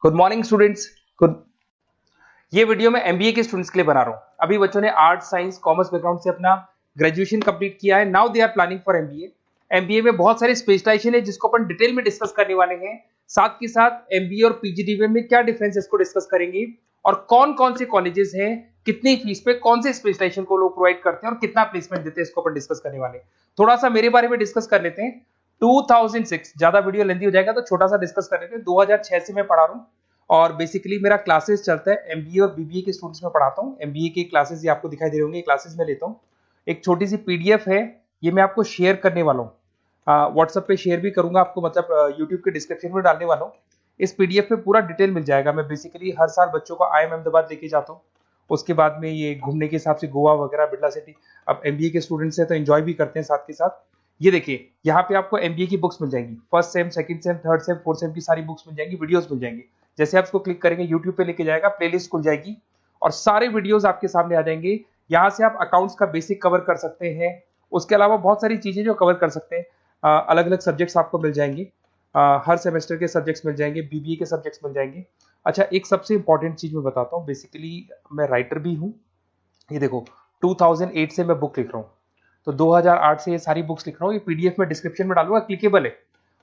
Good morning students. Good. ये video मैं MBA के स्टूडेंट्स के लिए बना रहा हूँ। अभी बच्चों ने आर्ट साइंस कॉमर्स बैकग्राउंड से अपना ग्रेजुएशन कंप्लीट किया है। Now they are planning for MBA. MBA में बहुत सारे स्पेशलाइजेशन है जिसको अपन डिटेल में डिस्कस करने वाले हैं। साथ के साथ एमबीए और पीजीडीबीएम में क्या डिफरेंस है इसको डिस्कस करेंगे, और कौन कौन से कॉलेजेस हैं, कितनी फीस पे कौन से स्पेशलाइजेशन को लोग प्रोवाइड करते हैं और कितना प्लेसमेंट देते हैं, इसको अपन डिस्कस करने वाले हैं। थोड़ा सा मेरे बारे में डिस्कस कर लेते हैं। 2006, ज्यादा वीडियो लेंथी हो जाएगा तो छोटा सा डिस्कस कर लेते हैं। 2006 से मैं पढ़ा रहा हूँ और बेसिकली मेरा क्लासेस चलता है एमबीए और बीबीए के स्टूडेंट्स में पढ़ाता हूँ। एमबीए के क्लासेस ये आपको दिखाई दे रहे होंगे, क्लासेस में लेता हूँ। एक छोटी सी पीडीएफ है, ये मैं आपको शेयर करने वाला हूँ, व्हाट्सएप पे शेयर भी करूंगा आपको, मतलब यूट्यूब के डिस्क्रिप्शन में डालने वाला हूँ। इस पीडीएफ पे पूरा डिटेल मिल जाएगा। मैं बेसिकली हर साल बच्चों को IIM अहमदाबाद लेके जाता हूँ। उसके बाद में ये घूमने के हिसाब से गोवा वगैरह, बिरला सिटी। अब एमबीए के स्टूडेंट्स हैं तो एंजॉय भी करते हैं साथ के साथ। ये देखिए, यहाँ पे आपको एमबीए की बुक्स मिल जाएंगी, first sem, second same, third same, fourth same की सारी बुक्स मिल जाएंगी, वीडियोस मिल जाएंगी। जैसे आप इसको क्लिक करेंगे यूट्यूब पे लेके जाएगा, प्लेलिस्ट खुल जाएगी और सारे वीडियोस आपके सामने आ जाएंगे। यहाँ से आप अकाउंट्स का बेसिक कवर कर सकते हैं। उसके अलावा बहुत सारी चीजें जो कवर कर सकते हैं, अलग अलग सब्जेक्ट्स आपको मिल जाएंगे। हर सेमेस्टर के सब्जेक्ट्स मिल जाएंगे, बीबीए के सब्जेक्ट्स मिल जाएंगे। अच्छा, एक सबसे इंपॉर्टेंट चीज मैं बताता हूँ। बेसिकली मैं राइटर भी हूँ। ये देखो, 2008 से मैं बुक लिख रहा हूँ, तो 2008 से ये सारी बुक्स लिख रहा हूँ। ये पीडीएफ में डिस्क्रिप्शन में डालूंगा, क्लिकेबल है।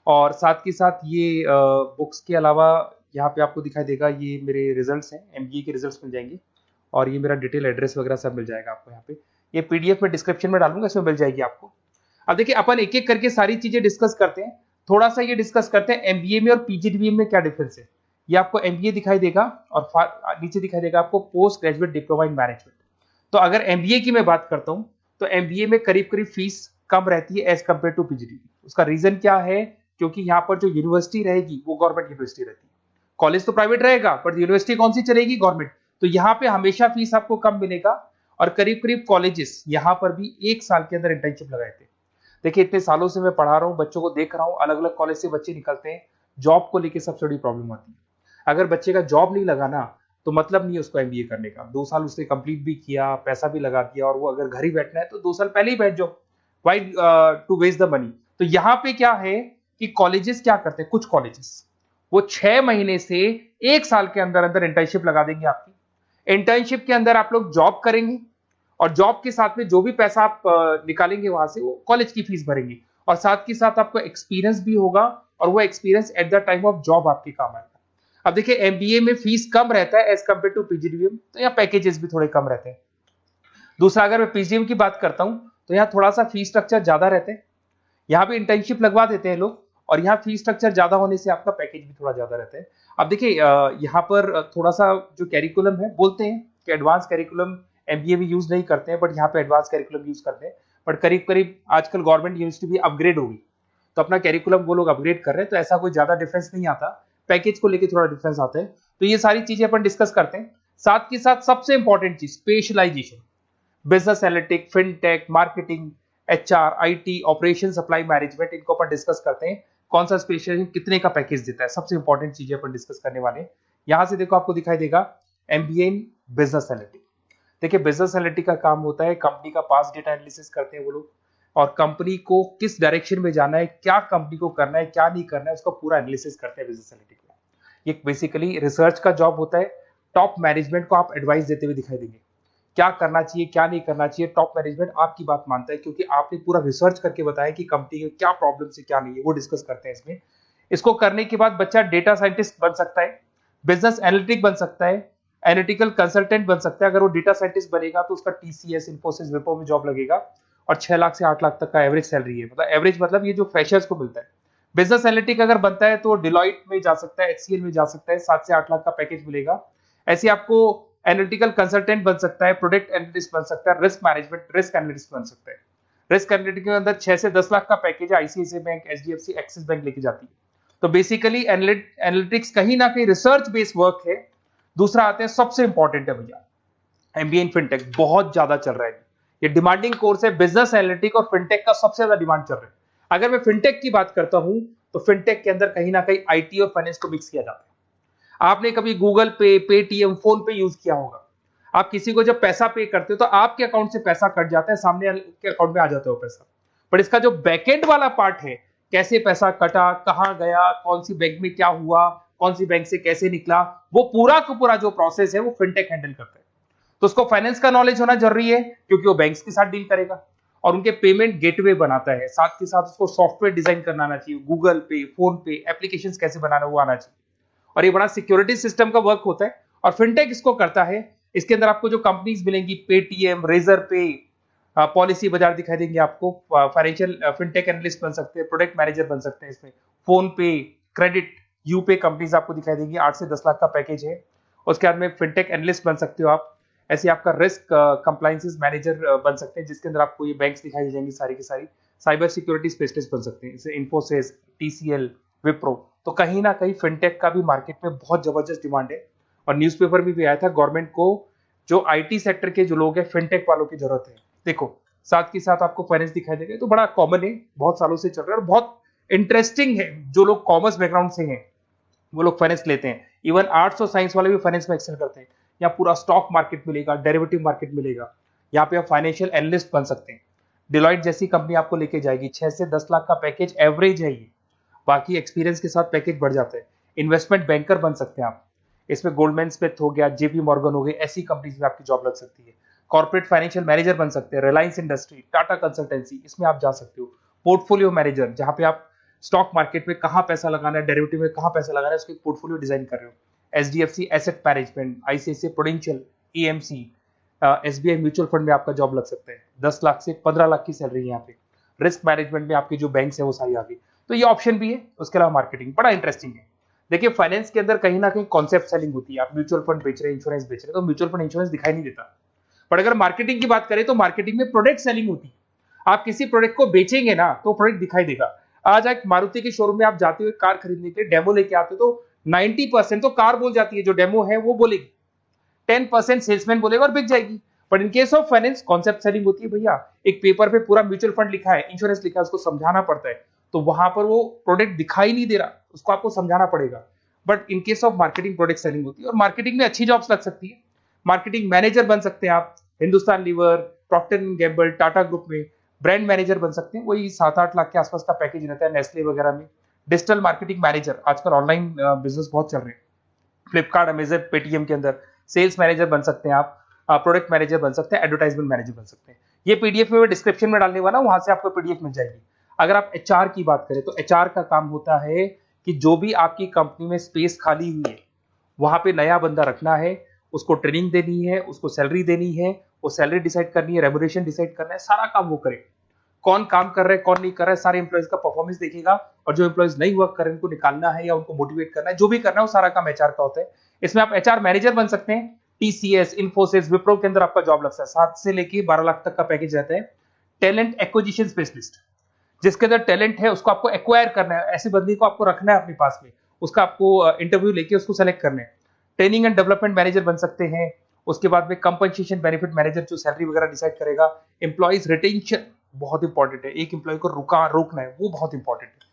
और साथ के साथ ये बुक्स के अलावा यहाँ पे आपको दिखाई देगा, ये मेरे रिजल्ट्स हैं, एमबीए के रिजल्ट्स मिल जाएंगे। और ये मेरा डिटेल एड्रेस वगैरह सब मिल जाएगा आपको यहाँ पे। ये पीडीएफ में डिस्क्रिप्शन में डालूंगा, इसमें मिल जाएगी आपको। अब देखिए, अपन एक एक करके सारी चीजें डिस्कस करते हैं। थोड़ा सा ये डिस्कस करते हैं एमबीए में और पीजीडीबीएम में क्या डिफरेंस है। ये आपको एमबीए दिखाई देगा और नीचे दिखाई देगा आपको post graduate diploma in management. तो अगर एमबीए की मैं बात करता हूँ तो एमबीए में करीब करीब फीस कम रहती है एज कंपेयर टू पीजीडीबीएम। उसका रीजन क्या है? क्योंकि यहाँ पर जो यूनिवर्सिटी रहेगी वो गवर्नमेंट यूनिवर्सिटी रहती है। कॉलेज तो प्राइवेट रहेगा पर यूनिवर्सिटी कौन सी चलेगी? गवर्नमेंट। तो यहाँ पे हमेशा फीस आपको कम मिलेगा। और करीब करीब कॉलेजेस यहाँ पर भी 1 साल के अंदर इंटर्नशिप लगाए थे। देखिए, इतने सालों से मैं पढ़ा रहा हूँ, बच्चों को देख रहा हूँ, अलग अलग कॉलेज से बच्चे निकलते हैं, जॉब को लेकर सबसे बड़ी प्रॉब्लम आती है। अगर बच्चे का जॉब नहीं लगा ना, तो मतलब नहीं है उसको एमबीए करने का। 2 साल उसने कंप्लीट भी किया, पैसा भी लगा दिया, और वो अगर घर ही बैठना है तो 2 साल पहले ही बैठ जाओ। Why to waste the money. तो यहाँ पे क्या है कि कॉलेजेस क्या करते हैं, कुछ कॉलेजेस वो 6 महीने से 1 साल के अंदर अंदर इंटर्नशिप लगा देंगे आपकी। इंटर्नशिप के अंदर आप लोग जॉब करेंगे और जॉब के साथ में जो भी पैसा आप निकालेंगे वहां से, वो कॉलेज की फीस भरेंगे। और साथ के साथ आपको एक्सपीरियंस भी होगा, और वो experience at the time of job आपके काम आएगा। अब देखिए, एमबीए में फीस कम रहता है एज कंपेयर टू पीजीडीबीएम, तो यहाँ पैकेजेस भी थोड़े कम रहते हैं। दूसरा, अगर मैं पीजीडीबीएम की बात करता हूं तो यहाँ थोड़ा सा फीस स्ट्रक्चर ज्यादा रहते हैं। यहाँ भी इंटर्नशिप लगवा देते हैं लोग, और यहाँ फीस स्ट्रक्चर ज्यादा होने से आपका पैकेज भी थोड़ा ज्यादा रहता है। अब देखिए, यहाँ पर थोड़ा सा जो कैरिकुलम है, बोलते हैं कि एडवांस कैरिकुलम एमबीए में यूज नहीं करते हैं, बट यहाँ पे एडवांस कैरिकुलम यूज करते हैं। बट करीब करीब आजकल गवर्नमेंट यूनिवर्सिटी भी अपग्रेड होगी, तो अपना कैरिकुलम वो लोग अपग्रेड कर रहे हैं, तो ऐसा कोई ज्यादा डिफरेंस नहीं आता। पैकेज को लेकर थोड़ा डिफरेंस आता है। तो ये सारी चीजें अपन डिस्कस करते हैं। साथ के साथ सबसे इंपॉर्टेंट चीज, specialization, business analytic, fintech, marketing, HR, IT, operation, supply management, इनको अपन डिस्कस करते हैं। कौन सा स्पेशलाइजेशन कितने का पैकेज देता है, सबसे इंपॉर्टेंट चीजें अपन डिस्कस करने वाले हैं। यहां से देखो, आपको दिखाई देगा एमबीए इन बिजनेस एनालिटिक। देखिए, बिजनेस एनालिटिक का काम होता है, कंपनी का पास डेटा एनालिसिस करते हैं वो लोग, और कंपनी को किस डायरेक्शन में जाना है, क्या कंपनी को करना है, क्या नहीं करना है, उसका पूरा एनालिसिस करते हैं बिजनेस एनालिटिक में। ये बेसिकली रिसर्च का जॉब होता है। टॉप मैनेजमेंट को आप एडवाइस देते हुए दिखाई देंगे, क्या करना चाहिए, क्या नहीं करना चाहिए। टॉप मैनेजमेंट आपकी बात मानता है, क्योंकि आपने पूरा रिसर्च करके बताया कि कंपनी में क्या प्रॉब्लम है, क्या नहीं है, वो डिस्कस करते हैं इसमें। इसको करने के बाद बच्चा डेटा साइंटिस्ट बन सकता है, बिजनेस एनालिटिक बन सकता है, एनालिटिकल कंसल्टेंट बन सकता है। अगर वो डेटा साइंटिस्ट बनेगा तो उसका टीसीएस, इन्फोसिस, विप्रो में जॉब लगेगा, और 6 लाख से 8 लाख तक का एवरेज सैलरी है। मतलब एवरेज मतलब ये जो फ्रेशर्स को मिलता है। बिजनेस एनालिटिक अगर बनता है तो डिलॉइट में जा सकता है, एचसीएल में जा सकता है, 7 से 8 लाख का पैकेज मिलेगा। ऐसे आपको एनालिटिकल कंसल्टेंट बन सकता है, प्रोडक्ट एनालिस्ट बन सकता है, रिस्क मैनेजमेंट, रिस्क एनालिस्ट बन सकता है। रिस्क एनालिटिक के अंदर 6 से 10 लाख का पैकेज है, ICICI bank, HDFC, axis bank लेके जाती है। तो बेसिकली एनालिटिक्स कहीं ना कहीं रिसर्च बेस्ड वर्क है। दूसरा आते हैं, सबसे इंपॉर्टेंट है भैया, एमबीए इन फिनटेक बहुत ज्यादा चल रहा है। ये डिमांडिंग कोर्स है। बिजनेस एनालिटिक और फिनटेक का सबसे ज्यादा डिमांड चल रहा है। अगर मैं फिनटेक की बात करता हूं तो फिनटेक के अंदर कहीं ना कहीं आईटी और फाइनेंस को मिक्स किया जाता है। आपने कभी गूगल पे, पेटीएम, फोन पे यूज किया होगा। आप किसी को जब पैसा पे करते हो तो आपके अकाउंट से पैसा कट जाता है, सामने के अकाउंट में आ जाता है वो पैसा। पर इसका जो बैकएंड वाला पार्ट है, कैसे पैसा कटा, कहां गया, कौन सी बैंक में क्या हुआ, कौन सी बैंक से कैसे निकला, वो पूरा का पूरा जो प्रोसेस है वो फिनटेक हैंडल करता है। तो उसको फाइनेंस का नॉलेज होना जरूरी है क्योंकि वो बैंक्स के साथ डील करेगा और उनके पेमेंट गेटवे बनाता है। साथ के साथ उसको सॉफ्टवेयर डिजाइन करना आना चाहिए, गूगल पे, फोन पे, एप्लीकेशंस कैसे बनाना वो आना चाहिए। और ये बड़ा सिक्योरिटी सिस्टम का वर्क होता है और फिनटेक इसको करता है। इसके अंदर आपको जो कंपनीज मिलेंगी, पेटीएम, रेजर पे, पॉलिसी बाजार दिखाई देंगे आपको, फाइनेंशियल फिनटेक एनालिस्ट बन सकते हैं, प्रोडक्ट मैनेजर बन सकते हैं इसमें, फोन पे, क्रेडिट, यूपे कंपनीज आपको दिखाई देंगी। 8 से 10 लाख का पैकेज है। उसके बाद में फिनटेक एनालिस्ट बन सकते हो आप। ऐसे आपका रिस्क कंप्लायंसेस मैनेजर बन सकते हैं जिसके अंदर आपको ये बैंक्स दिखाई दे जाएंगी सारी की सारी। साइबर सिक्योरिटी स्पेशलिस्ट बन सकते हैं, जैसे इन्फोसिस, टीसीएल, विप्रो। तो कहीं ना कहीं फिनटेक का भी मार्केट में बहुत जबरदस्त डिमांड है और न्यूज़पेपर में भी आया था गवर्नमेंट को जो आईटी सेक्टर के जो लोग हैं फिनटेक वालों की जरूरत है। देखो साथ के साथ आपको फाइनेंस दिखाई देगा, तो बड़ा कॉमन है, बहुत सालों से चल रहा है और बहुत इंटरेस्टिंग है। जो लोग कॉमर्स बैकग्राउंड से हैं वो लोग फाइनेंस लेते हैं। इवन आर्ट्स और साइंस वाले भी फाइनेंस में एक्सेल करते हैं। यहाँ पूरा स्टॉक मार्केट मिलेगा, डेरिवेटिव मार्केट मिलेगा। यहाँ पे आप फाइनेंशियल एनालिस्ट बन सकते हैं। डिलॉयट जैसी कंपनी आपको लेके जाएगी। 6 से 10 लाख का पैकेज एवरेज है ये, बाकी एक्सपीरियंस के साथ पैकेज बढ़ जाता है। इन्वेस्टमेंट बैंकर बन सकते हैं आप, इसमें गोल्डमैन स्मिथ हो गया, जेपी मॉर्गन हो गए, ऐसी कंपनीज में आपकी जॉब लग सकती है। कॉर्पोरेट फाइनेंशियल मैनेजर बन सकते हैं, रिलायंस इंडस्ट्री, टाटा कंसल्टेंसी, इसमें आप जा सकते हो। पोर्टफोलियो मैनेजर, जहां पे आप स्टॉक मार्केट में कहां पैसा लगाना है, डेरिवेटिव में कहां पैसा लगाना है, उसके पोर्टफोलियो डिजाइन कर रहे हो। HDFC asset management, ICICI prudential, AMC, SBI mutual fund में आपका जॉब लग सकता है। 10 लाख से 15 लाख की सैलरी है यहाँ पे। रिस्क मैनेजमेंट में आपकी जो बैंक्स है वो सारी आ गई। तो ये ऑप्शन भी है। उसके अलावा मार्केटिंग बड़ा इंटरेस्टिंग है। देखिए फाइनेंस के अंदर कहीं ना कहीं कॉन्सेप्ट सेलिंग होती है। आप म्यूचुअल फंड बेच रहे हैं, इंश्योरेंस बेच रहे हैं, तो म्यूचुअल फंड इंश्योरेंस दिखाई नहीं देता। पर अगर मार्केटिंग की बात करें तो मार्केटिंग में प्रोडक्ट सेलिंग होती है। आप किसी प्रोडक्ट को बेचेंगे ना तो प्रोडक्ट दिखाई देगा। आज एक मारुति के शोरूम में आप जाते हुए कार खरीदने के लिए डेमो लेके आते हो तो 90% तो कार बोल जाती है, जो डेमो है वो बोलेगी, 10% सेल्समैन बोलेगा और बिक जाएगी। But in case of finance concept selling होती है। भैया एक पेपर पे पूरा म्यूचुअल फंड लिखा है, इंश्योरेंस लिखा है, उसको समझाना पड़ता है। तो वहां पर वो प्रोडक्ट दिखाई नहीं दे रहा, उसको आपको समझाना पड़ेगा। But in case of marketing product selling होती है और मार्केटिंग में अच्छी जॉब्स लग सकती है। मार्केटिंग मैनेजर बन सकते हैं आप, Hindustan Lever, Procter and Gamble, Tata group में ब्रांड मैनेजर बन सकते हैं। वही 7-8 लाख के आसपास का पैकेज रहता है, नेस्ले वगैरह में। डिजिटल मार्केटिंग मैनेजर, आजकल ऑनलाइन बिजनेस बहुत चल रहे हैं, फ्लिपकार्ट, अमेजन, पेटीएम के अंदर सेल्स मैनेजर बन सकते हैं आप, प्रोडक्ट मैनेजर बन सकते हैं, एडवर्टाइजमेंट मैनेजर बन सकते हैं। ये पीडीएफ में डिस्क्रिप्शन में डालने वाला, वहां से आपको पीडीएफ मिल जाएगी। अगर आप एचआर की बात करें तो एचआर का काम होता है कि जो भी आपकी कंपनी में स्पेस खाली हुई है वहां पे नया बंदा रखना है, उसको ट्रेनिंग देनी है, उसको सैलरी देनी है, वो सैलरी डिसाइड करनी है, रेम्यूनरेशन डिसाइड करना है, सारा काम वो करे। कौन काम कर रहा है, कौन नहीं कर रहा है, सारे एम्प्लॉइज का परफॉर्मेंस देखेगा और जो एम्प्लॉइज नहीं वर्क कर रहे हैं उनको निकालना है या उनको मोटिवेट करना है, जो भी करना है वो सारा काम एचआर का होता है। इसमें आप एचआर मैनेजर बन सकते हैं। टीसीएस, इन्फोसिस, विप्रो के अंदर आपका जॉब लगता है। 7 से लेके 12 लाख तक का पैकेज रहता है। टैलेंट एक्विजिशन स्पेशलिस्ट, जिसके अंदर टैलेंट है उसको आपको एक्वायर करना है, ऐसे बंदी को आपको रखना है अपने पास में, उसका आपको इंटरव्यू लेके उसको सेलेक्ट करना है। ट्रेनिंग एंड डेवलपमेंट मैनेजर बन सकते हैं। उसके बाद में कंपनसेशन बेनिफिट मैनेजर, जो सैलरी वगैरह डिसाइड करेगा। एम्प्लॉइज रिटेंशन बहुत इंपॉर्टेंट है, एक एम्प्लॉय को रोकना है, वो बहुत इंपॉर्टेंट है।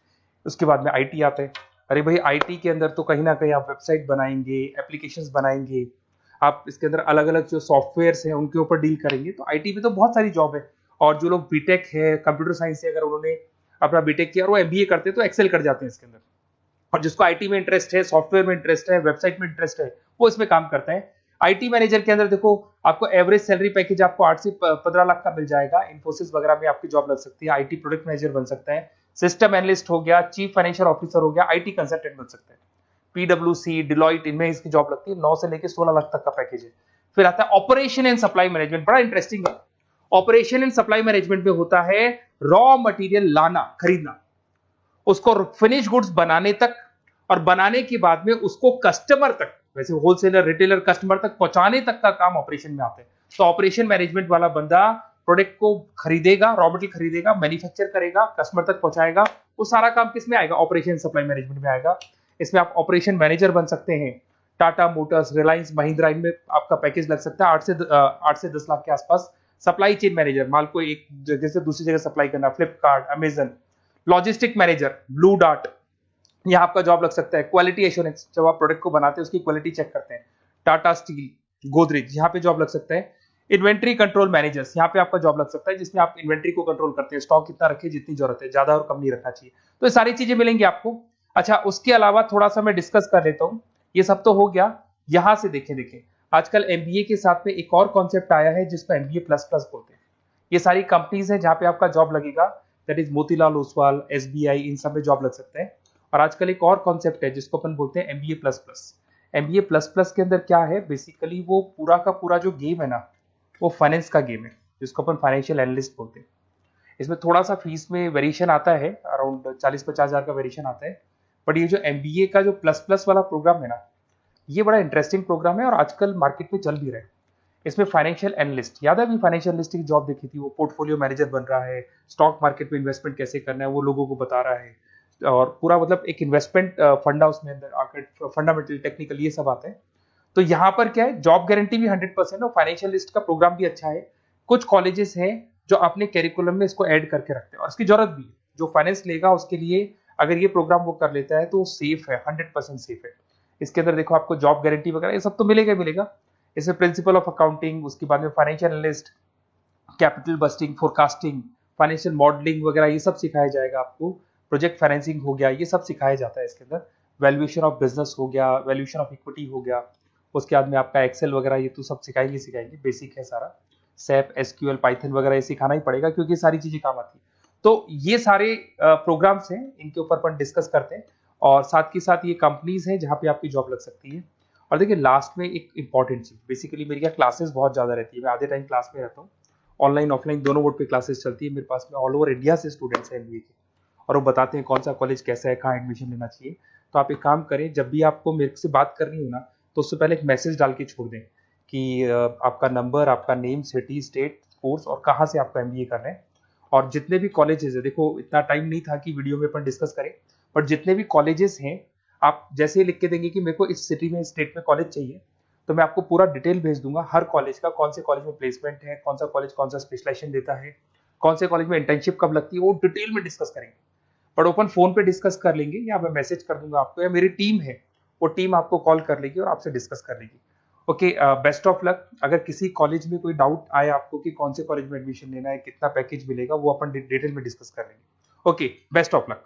उसके बाद में आईटी आता है। अरे भाई आईटी के अंदर तो कहीं ना कहीं आप वेबसाइट बनाएंगे, एप्लीकेशंस बनाएंगे, आप इसके अंदर अलग अलग जो सॉफ्टवेयर्स हैं उनके ऊपर डील करेंगे। तो आईटी में तो बहुत सारी जॉब है। और जो लोग बीटेक है, कंप्यूटर साइंस से अगर उन्होंने अपना बीटेक किया और वो एमबीए करते हैं तो एक्सेल कर जाते हैं इसके अंदर। और जिसको आईटी में इंटरेस्ट है, सॉफ्टवेयर में इंटरेस्ट है, वेबसाइट में इंटरेस्ट है, वो इसमें काम करता है। आईटी मैनेजर के अंदर देखो आपको एवरेज सैलरी पैकेज आपको 8 से 15 लाख का मिल जाएगा। इन्फोसिस वगैरह में आपकी जॉब लग सकती है। आईटी प्रोडक्ट मैनेजर बन सकता है, सिस्टम एनालिस्ट हो गया, चीफ फाइनेंशियल ऑफिसर हो गया, आईटी कंसल्टेंट बन सकते हैं। पीडब्ल्यूसी, डिलॉयट, इनमें इसकी जॉब लगती है। 9 से लेकर 16 लाख तक का पैकेज है। फिर आता है ऑपरेशन एंड सप्लाई मैनेजमेंट, बड़ा इंटरेस्टिंग है। ऑपरेशन एंड सप्लाई मैनेजमेंट में होता है रॉ मटेरियल लाना, खरीदना, उसको फिनिश गुड्स बनाने तक और बनाने के बाद में उसको कस्टमर तक, वैसे होलसेलर, रिटेलर, कस्टमर तक पहुंचाने तक का काम ऑपरेशन में आता है। तो ऑपरेशन मैनेजमेंट वाला बंदा प्रोडक्ट को खरीदेगा, रॉ मटेरियल खरीदेगा, मैन्युफैक्चर करेगा, कस्टमर तक पहुंचाएगा, वो सारा काम किस में आएगा, ऑपरेशन सप्लाई मैनेजमेंट में आएगा। इसमें आप ऑपरेशन मैनेजर बन सकते हैं। टाटा मोटर्स, रिलायंस, महिंद्रा, इनमें आपका पैकेज लग सकता है 8 से 10 लाख के आसपास। सप्लाई चेन मैनेजर, माल को एक जगह से दूसरी जगह सप्लाई करना, Flipkart, Amazon. Logistic manager, blue dart, यहाँ आपका जॉब लग सकता है। क्वालिटी एश्योरेंस, जब आप प्रोडक्ट को बनाते हैं उसकी क्वालिटी चेक करते हैं, टाटा स्टील, गोदरेज, यहाँ पे जॉब लग सकता है। इन्वेंट्री कंट्रोल मैनेजर्स, यहाँ पे आपका जॉब लग सकता है, जिसमें आप इन्वेंट्री को कंट्रोल करते हैं, स्टॉक कितना रखे, जितनी जरूरत है, ज्यादा और कम नहीं रखना चाहिए। तो ये सारी चीजें मिलेंगी आपको। अच्छा, उसके अलावा थोड़ा सा मैं डिस्कस कर लेता हूँ। ये सब तो हो गया। यहाँ से देखें आजकल एमबीए के साथ में एक और कॉन्सेप्ट आया है जिसको एमबीए प्लस प्लस बोलते हैं। ये सारी कंपनीज हैं जहाँ पे आपका जॉब लगेगा, that is Motilal Oswal, SBI, इन सब में जॉब लग सकता है। और आजकल एक और कॉन्सेप्ट है जिसको अपन बोलते हैं MBA plus plus. MBA plus plus के अंदर क्या है, बेसिकली वो पूरा का पूरा जो गेम है ना, वो फाइनेंस का गेम है, जिसको अपन फाइनेंशियल एनालिस्ट बोलते हैं। इसमें थोड़ा सा फीस में वेरिएशन आता है, अराउंड 40-50 हज़ार का वेरिएशन आता है। बट ये जो एमबीए का जो प्लस प्लस वाला प्रोग्राम है ना, ये बड़ा इंटरेस्टिंग प्रोग्राम है और आजकल मार्केट में चल भी रहा है। इसमें फाइनेंशियल एनालिस्ट, याद है अभी फाइनेंशियल एनालिस्ट की जॉब देखी थी, वो पोर्टफोलियो मैनेजर बन रहा है, स्टॉक मार्केट में इन्वेस्टमेंट कैसे करना है वो लोगों को बता रहा है, और पूरा मतलब एक इन्वेस्टमेंट फंडा उसमें अंदर आकर, फंडामेंटल टेक्निकल ये सब आता है। तो यहाँ पर क्या है, जॉब गारंटी भी 100% और फाइनेंशियल लिस्ट का प्रोग्राम भी अच्छा है। कुछ कॉलेजेस हैं जो अपने कैरिकुलम में इसको ऐड करके रखते हैं और इसकी जरूरत भी है। जो फाइनेंस लेगा उसके लिए अगर ये प्रोग्राम वो कर लेता है तो सेफ है, 100% सेफ है। इसके अंदर देखो आपको जॉब गारंटी वगैरह ये सब तो मिलेगा ही मिलेगा। इसमें प्रिंसिपल ऑफ अकाउंटिंग, उसके बाद में financial analyst, capital budgeting, forecasting, financial modelling वगैरह ये सब सिखाया जाएगा आपको। प्रोजेक्ट फाइनेंसिंग हो गया, ये सब सिखाया जाता है इसके अंदर। वैल्यूएशन ऑफ बिजनेस हो गया, वैल्यूएशन ऑफ इक्विटी हो गया। उसके बाद में आपका एक्सेल वगैरह ये तो सब सिखाएंगे, बेसिक है सारा। सैप, एसक्यूएल, पाइथन वगैरह ये सिखाना ही पड़ेगा क्योंकि सारी चीजें काम आती है। तो ये सारे प्रोग्राम्स हैं, इनके ऊपर अपन डिस्कस करते हैं और साथ के साथ ये कंपनीज हैं जहाँ पे आपकी जॉब लग सकती है। और देखिए लास्ट में एक इंपॉर्टेंट चीज, बेसिकली मेरी क्या क्लासेस बहुत ज्यादा रहती है, मैं आधे टाइम क्लास में रहता हूँ। ऑनलाइन ऑफलाइन दोनों मोड पे क्लासेस चलती है मेरे पास में। ऑल ओवर इंडिया से स्टूडेंट्स हैं एमबीए के और वो बताते हैं कौन सा कॉलेज कैसा है, कहाँ एडमिशन लेना चाहिए। तो आप एक काम करें, जब भी आपको मेरे से बात करनी हो ना, तो उससे पहले एक मैसेज डाल के छोड़ दें कि आपका नंबर, आपका नेम, सिटी, स्टेट, कोर्स और कहाँ से आपका एमबीए कर रहे हैं। और जितने भी कॉलेजेस है, देखो इतना टाइम नहीं था कि वीडियो में अपन डिस्कस करें, बट जितने भी कॉलेजेस हैं आप जैसे ही लिख के देंगे कि मेरे को इस सिटी में, स्टेट में कॉलेज चाहिए, तो मैं आपको पूरा डिटेल भेज दूंगा हर कॉलेज का, कौन से कॉलेज में प्लेसमेंट है, कौन सा कॉलेज कौन सा स्पेशलाइजेशन देता है, कौन से कॉलेज में इंटर्नशिप कब लगती है, वो डिटेल में डिस्कस करेंगे। बट ओपन फोन पे डिस्कस कर लेंगे या मैं मैसेज कर दूंगा आपको, या मेरी टीम है वो टीम आपको कॉल कर लेगी और आपसे डिस्कस कर लेगी। Okay, best of luck. अगर किसी कॉलेज में कोई डाउट आए आपको कि कौन से कॉलेज में एडमिशन लेना है, कितना पैकेज मिलेगा, वो अपन डिटेल में डिस्कस कर लेंगे। Okay, best of luck.